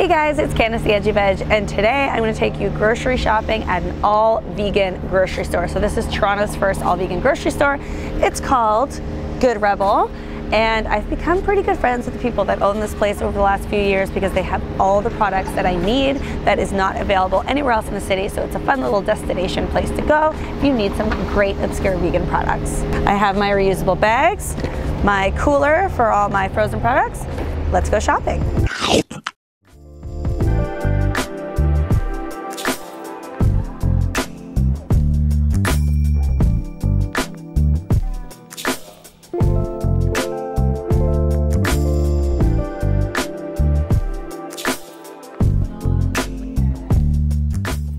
Hey guys, it's Candace the Edgy Veg, and today I'm going to take you grocery shopping at an all-vegan grocery store. So this is Toronto's first all-vegan grocery store. It's called Good Rebel, and I've become pretty good friends with the people that own this place over the last few years because they have all the products that I need that is not available anywhere else in the city. So it's a fun little destination place to go if you need some great obscure vegan products. I have my reusable bags, my cooler for all my frozen products. Let's go shopping.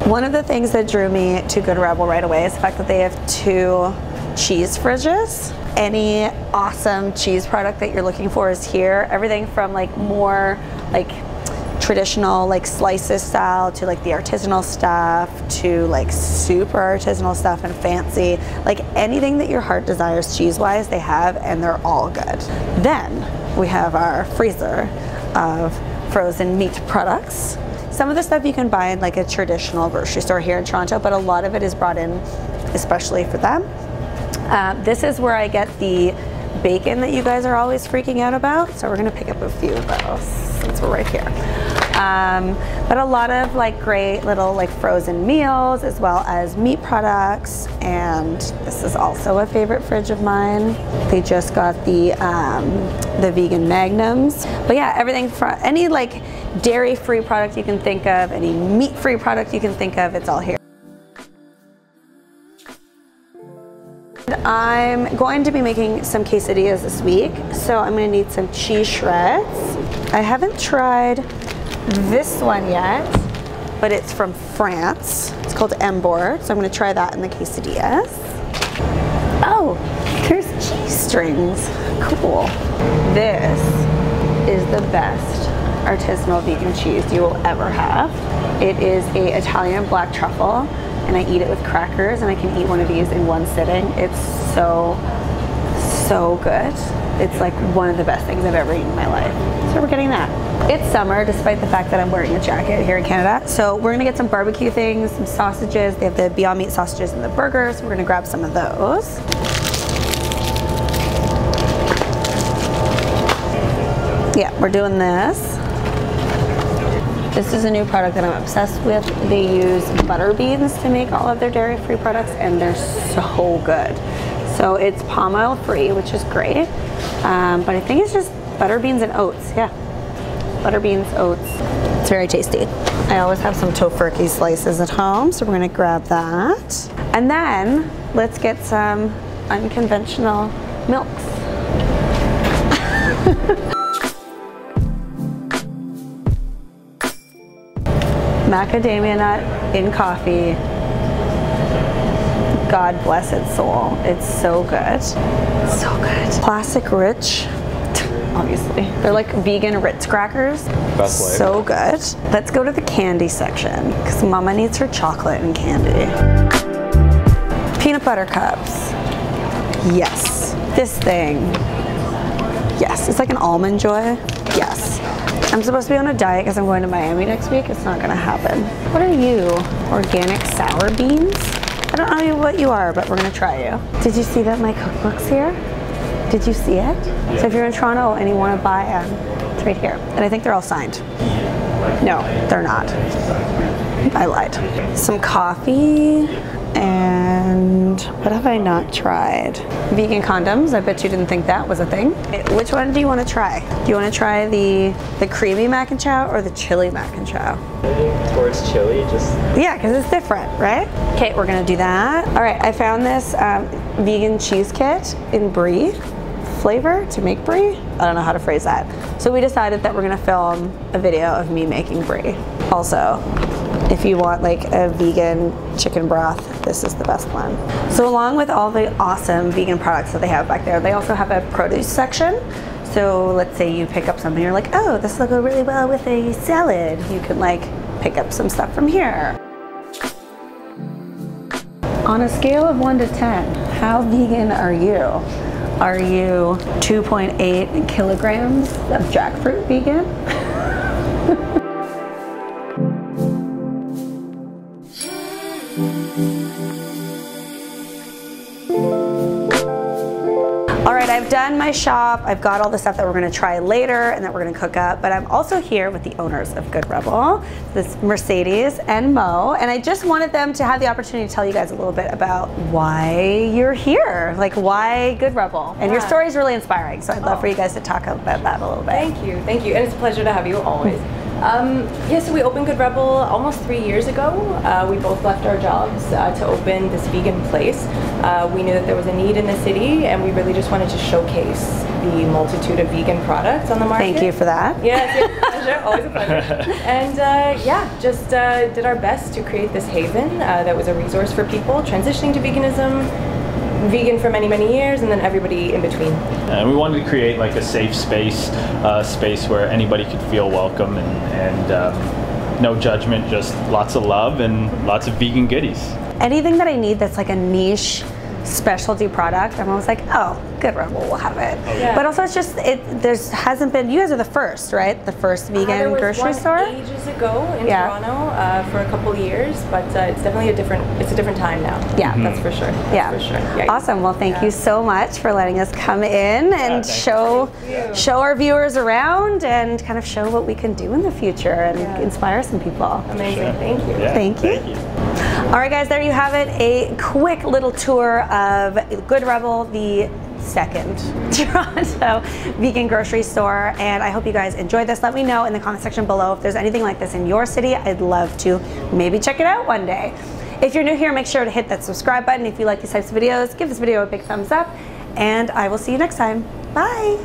One of the things that drew me to Good Rebel right away is the fact that they have 2 cheese fridges. Any awesome cheese product that you're looking for is here. Everything from like more like traditional like slices style to like the artisanal stuff to like super artisanal stuff and fancy. Like anything that your heart desires cheese-wise, they have, and they're all good. Then we have our freezer of frozen meat products. Some of the stuff you can buy in like a traditional grocery store here in Toronto, but a lot of it is brought in especially for them. This is where I get the bacon that you guys are always freaking out about. So we're gonna pick up a few of those since we're right here. But a lot of like great little like frozen meals as well as meat products. And this is also a favorite fridge of mine. They just got the vegan magnums. But yeah, everything from any like dairy-free product you can think of, any meat-free product you can think of, it's all here. I'm going to be making some quesadillas this week, so I'm going to need some cheese shreds. I haven't tried this one yet, but it's from France. It's called Embord, so I'm going to try that in the quesadillas. Oh, there's cheese strings. Cool. This is the best artisanal vegan cheese you will ever have. It is a Italian black truffle, and I eat it with crackers, and I can eat one of these in one sitting. It's so good. It's like one of the best things I've ever eaten in my life. So we're getting that. It's summer, despite the fact that I'm wearing a jacket here in Canada. So we're gonna get some barbecue things, some sausages. They have the Beyond Meat sausages and the burgers. We're gonna grab some of those. Yeah, we're doing this. This is a new product that I'm obsessed with. They use butter beans to make all of their dairy-free products, and they're so good. So it's palm oil free, which is great. But I think it's just butter beans and oats. Yeah, butter beans, oats. It's very tasty. I always have some tofurkey slices at home, so we're gonna grab that. And then let's get some unconventional milks. Macadamia nut in coffee. God bless its soul. It's so good. So good. Classic Rich, obviously. They're like vegan Ritz crackers. Best way. So good. Let's go to the candy section because Mama needs her chocolate and candy. Peanut butter cups. Yes. This thing. Yes. It's like an Almond Joy. Yes. I'm supposed to be on a diet because I'm going to Miami next week. It's not gonna happen. What are you? Organic sour beans? I don't know what you are, but we're gonna try you. Did you see that my cookbook's here? Did you see it? Yeah. So if you're in Toronto and you wanna buy it's right here. And I think they're all signed. No, they're not. I lied. Some coffee, and what have I not tried? Vegan condoms. I bet you didn't think that was a thing. Which one do you want to try? Do you want to try the creamy mac and chow or the chili mac and chow? Towards chili, just... Yeah, because it's different, right? Okay, we're gonna do that. All right, I found this vegan cheese kit in brie flavor to make brie. I don't know how to phrase that. So we decided that we're gonna film a video of me making brie. Also, if you want like a vegan chicken broth, this is the best one. So along with all the awesome vegan products that they have back there, they also have a produce section. So let's say you pick up something, you're like, oh, this will go really well with a salad. You can like pick up some stuff from here. On a scale of 1 to 10, how vegan are you? Are you 2.8 kilograms of jackfruit vegan? my shop. I've got all the stuff that we're gonna try later and that we're gonna cook up, but I'm also here with the owners of Good Rebel, this Mercedes and Mo, and I just wanted them to have the opportunity to tell you guys a little bit about why you're here, like why Good Rebel. And your story is really inspiring, so I'd love for you guys to talk about that a little bit. Thank you, and it's a pleasure to have you always. Yeah, so we opened Good Rebel almost 3 years ago. We both left our jobs to open this vegan place. We knew that there was a need in the city, and we really just wanted to showcase the multitude of vegan products on the market. Thank you for that. Yes, pleasure, always a pleasure. And yeah, just did our best to create this haven that was a resource for people transitioning to veganism, vegan for many, many years, and then everybody in between. And we wanted to create like a safe space, space where anybody could feel welcome and no judgment, just lots of love and lots of vegan goodies. Anything that I need that's like a niche specialty product, I'm always like, oh, Good Rebel will have it. Yeah. But also it's just, hasn't been, you guys are the first, right? The first vegan grocery store? There was one ages ago in Toronto for a couple of years, but it's definitely a different time now. Yeah. That's for sure. Yeah. For sure. Yeah. Awesome. Well, thank you so much for letting us come in and show our viewers around and kind of show what we can do in the future and inspire some people. Amazing. Thank you. Yeah, thank you. All right, guys, there you have it. A quick little tour of Good Rebel, the second Toronto vegan grocery store, and I hope you guys enjoyed this. Let me know in the comment section below if there's anything like this in your city. I'd love to maybe check it out one day. If you're new here, make sure to hit that subscribe button. If you like these types of videos, give this video a big thumbs up, and I will see you next time. Bye.